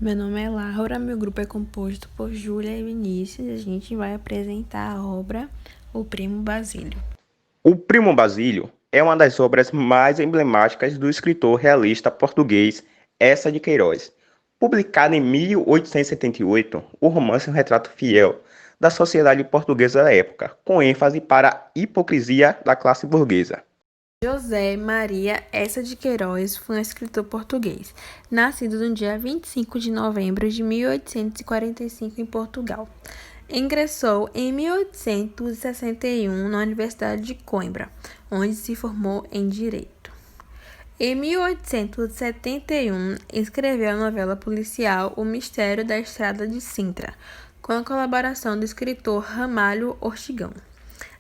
Meu nome é Laura, meu grupo é composto por Júlia e Vinícius e a gente vai apresentar a obra O Primo Basílio. O Primo Basílio é uma das obras mais emblemáticas do escritor realista português Eça de Queiroz. Publicado em 1878, o romance é um retrato fiel da sociedade portuguesa da época, com ênfase para a hipocrisia da classe burguesa. José Maria Eça de Queiroz foi um escritor português, nascido no dia 25 de novembro de 1845 em Portugal. Ingressou em 1861 na Universidade de Coimbra, onde se formou em Direito. Em 1871, escreveu a novela policial O Mistério da Estrada de Sintra, com a colaboração do escritor Ramalho Ortigão.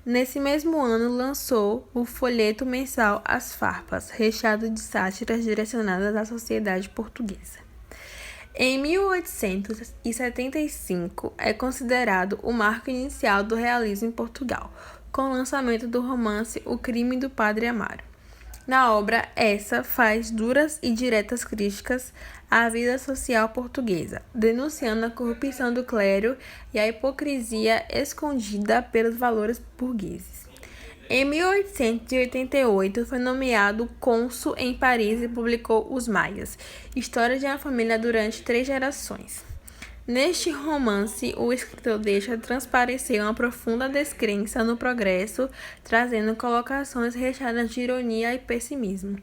Nesse mesmo ano, lançou o folheto mensal As Farpas, recheado de sátiras direcionadas à sociedade portuguesa. Em 1875, é considerado o marco inicial do realismo em Portugal, com o lançamento do romance O Crime do Padre Amaro. Na obra, essa faz duras e diretas críticas à vida social portuguesa, denunciando a corrupção do clero e a hipocrisia escondida pelos valores burgueses. Em 1888, foi nomeado cônsul em Paris e publicou Os Maias, história de uma família durante 3 gerações. Neste romance, o escritor deixa transparecer uma profunda descrença no progresso, trazendo colocações recheadas de ironia e pessimismo.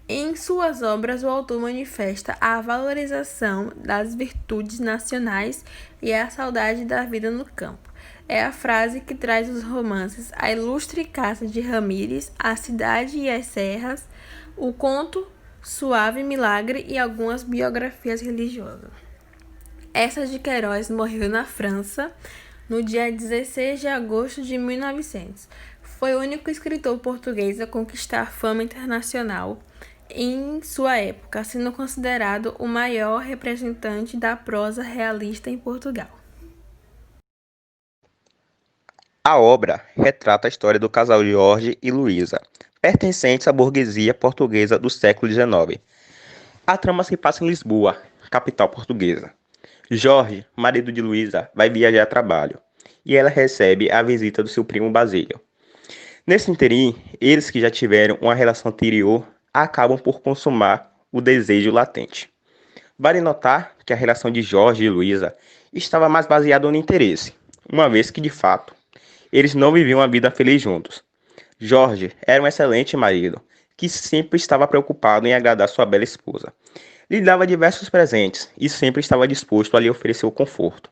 Em suas obras, o autor manifesta a valorização das virtudes nacionais e a saudade da vida no campo. É a frase que traz os romances A Ilustre Casa de Ramírez, A Cidade e as Serras, o conto Suave Milagre e algumas biografias religiosas. Eça de Queiroz morreu na França no dia 16 de agosto de 1900. Foi o único escritor português a conquistar fama internacional em sua época, sendo considerado o maior representante da prosa realista em Portugal. A obra retrata a história do casal Jorge e Luísa, pertencentes à burguesia portuguesa do século XIX. A trama se passa em Lisboa, capital portuguesa. Jorge, marido de Luísa, vai viajar a trabalho e ela recebe a visita do seu primo Basílio. Nesse interim, eles que já tiveram uma relação anterior acabam por consumar o desejo latente. Vale notar que a relação de Jorge e Luísa estava mais baseada no interesse, uma vez que, de fato, eles não viviam a vida feliz juntos. Jorge era um excelente marido, que sempre estava preocupado em agradar sua bela esposa. Lhe dava diversos presentes e sempre estava disposto a lhe oferecer o conforto.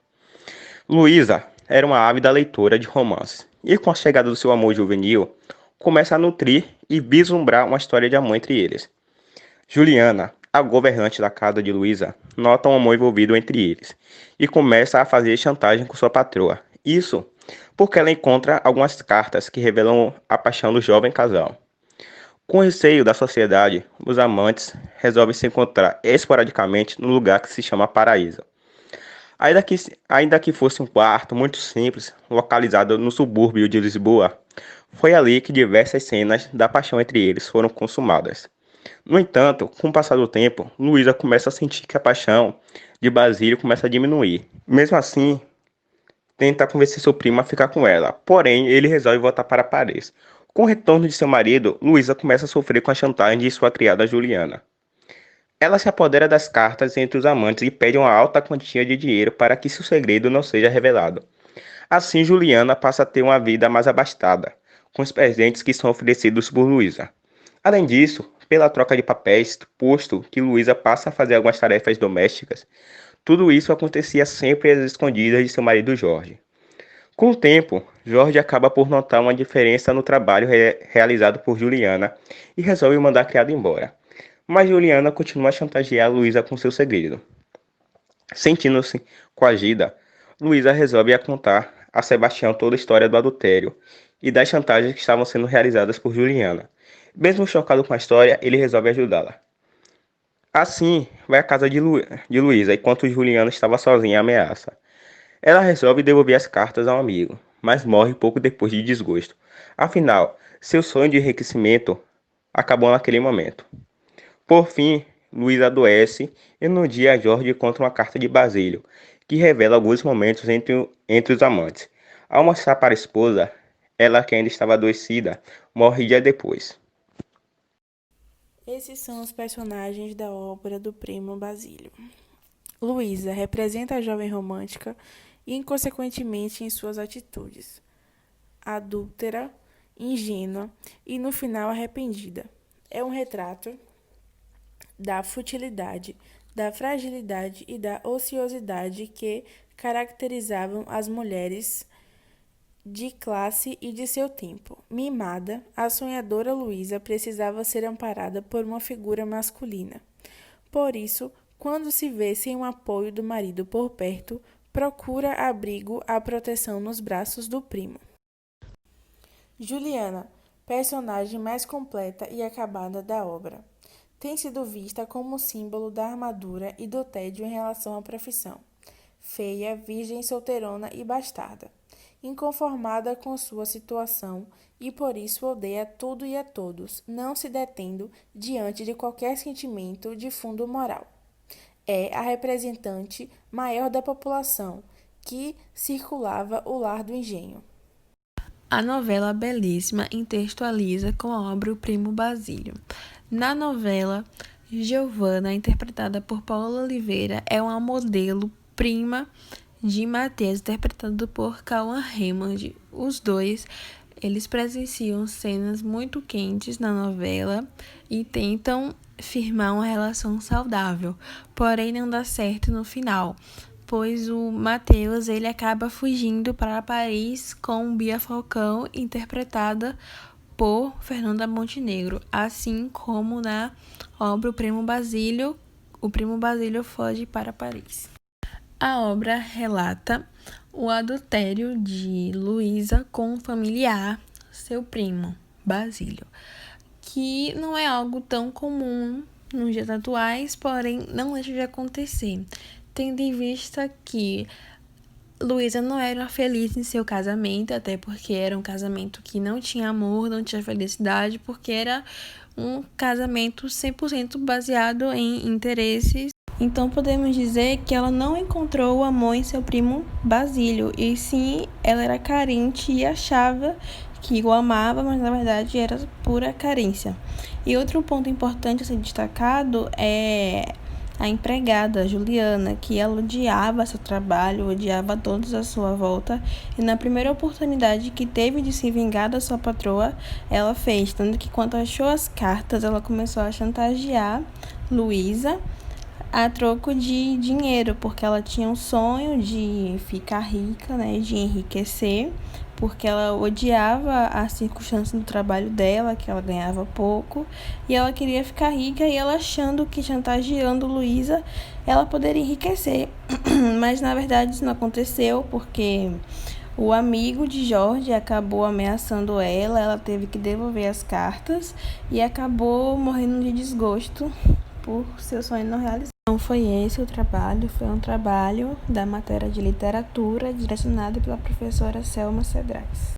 Luísa era uma ávida leitora de romances, e com a chegada do seu amor juvenil, começa a nutrir e vislumbrar uma história de amor entre eles. Juliana, a governante da casa de Luísa, nota um amor envolvido entre eles e começa a fazer chantagem com sua patroa. Isso porque ela encontra algumas cartas que revelam a paixão do jovem casal. Com receio da sociedade, os amantes resolvem se encontrar esporadicamente no lugar que se chama Paraíso. Ainda que fosse um quarto muito simples, localizado no subúrbio de Lisboa, foi ali que diversas cenas da paixão entre eles foram consumadas. No entanto, com o passar do tempo, Luísa começa a sentir que a paixão de Basílio começa a diminuir. Mesmo assim, tenta convencer seu primo a ficar com ela, porém ele resolve voltar para Paris. Com o retorno de seu marido, Luísa começa a sofrer com a chantagem de sua criada Juliana. Ela se apodera das cartas entre os amantes e pede uma alta quantia de dinheiro para que seu segredo não seja revelado. Assim, Juliana passa a ter uma vida mais abastada, com os presentes que são oferecidos por Luísa. Além disso, pela troca de papéis, posto que Luísa passa a fazer algumas tarefas domésticas, tudo isso acontecia sempre às escondidas de seu marido Jorge. Com o tempo, Jorge acaba por notar uma diferença no trabalho realizado por Juliana e resolve mandar a criada embora. Mas Juliana continua a chantagear Luísa com seu segredo. Sentindo-se coagida, Luísa resolve contar a Sebastião toda a história do adultério e das chantagens que estavam sendo realizadas por Juliana. Mesmo chocado com a história, ele resolve ajudá-la. Assim, vai à casa de Luísa enquanto Juliana estava sozinha e ameaça. Ela resolve devolver as cartas ao amigo, mas morre pouco depois de desgosto. Afinal, seu sonho de enriquecimento acabou naquele momento. Por fim, Luísa adoece e no dia Jorge encontra uma carta de Basílio, que revela alguns momentos entre os amantes. Ao mostrar para a esposa, ela que ainda estava adoecida, morre dia depois. Esses são os personagens da obra do Primo Basílio. Luísa representa a jovem romântica e, inconsequentemente, em suas atitudes, adúltera, ingênua e, no final, arrependida. É um retrato da futilidade, da fragilidade e da ociosidade que caracterizavam as mulheres de classe e de seu tempo. Mimada, a sonhadora Luísa precisava ser amparada por uma figura masculina. Por isso, quando se vê sem o apoio do marido por perto, procura abrigo à proteção nos braços do primo. Juliana, personagem mais completa e acabada da obra, tem sido vista como símbolo da armadura e do tédio em relação à profissão. Feia, virgem, solteirona e bastarda, inconformada com sua situação e por isso odeia tudo e a todos, não se detendo diante de qualquer sentimento de fundo moral. É a representante maior da população que circulava o lar do engenho. A novela belíssima intertextualiza com a obra O Primo Basílio. Na novela, Giovanna, interpretada por Paula Oliveira, é uma modelo prima de Matheus, interpretado por Cauã Raymond. Os dois, eles presenciam cenas muito quentes na novela e tentam firmar uma relação saudável, porém não dá certo no final, pois o Matheus ele acaba fugindo para Paris com Bia Falcão, interpretada por Fernanda Montenegro, assim como na obra O Primo Basílio foge para Paris. A obra relata o adultério de Luísa com um familiar, seu primo, Basílio, que não é algo tão comum nos dias atuais, porém não deixa de acontecer, tendo em vista que Luísa não era feliz em seu casamento, até porque era um casamento que não tinha amor, não tinha felicidade, porque era um casamento 100% baseado em interesses. Então podemos dizer que ela não encontrou o amor em seu primo Basílio, e sim, ela era carente e achava que o amava, mas na verdade era pura carência. E outro ponto importante a ser destacado é a empregada Juliana, que ela odiava seu trabalho, odiava todos à sua volta, e na primeira oportunidade que teve de se vingar da sua patroa, ela fez, tanto que quando achou as cartas, ela começou a chantagear Luísa a troco de dinheiro, porque ela tinha um sonho de ficar rica, né, de enriquecer, porque ela odiava as circunstâncias do trabalho dela, que ela ganhava pouco, e ela queria ficar rica, e ela achando que chantageando Luísa, ela poderia enriquecer. Mas na verdade isso não aconteceu, porque o amigo de Jorge acabou ameaçando ela teve que devolver as cartas e acabou morrendo de desgosto por seu sonho não realizado. Então foi esse o trabalho, foi um trabalho da matéria de literatura direcionado pela professora Selma Cedrais.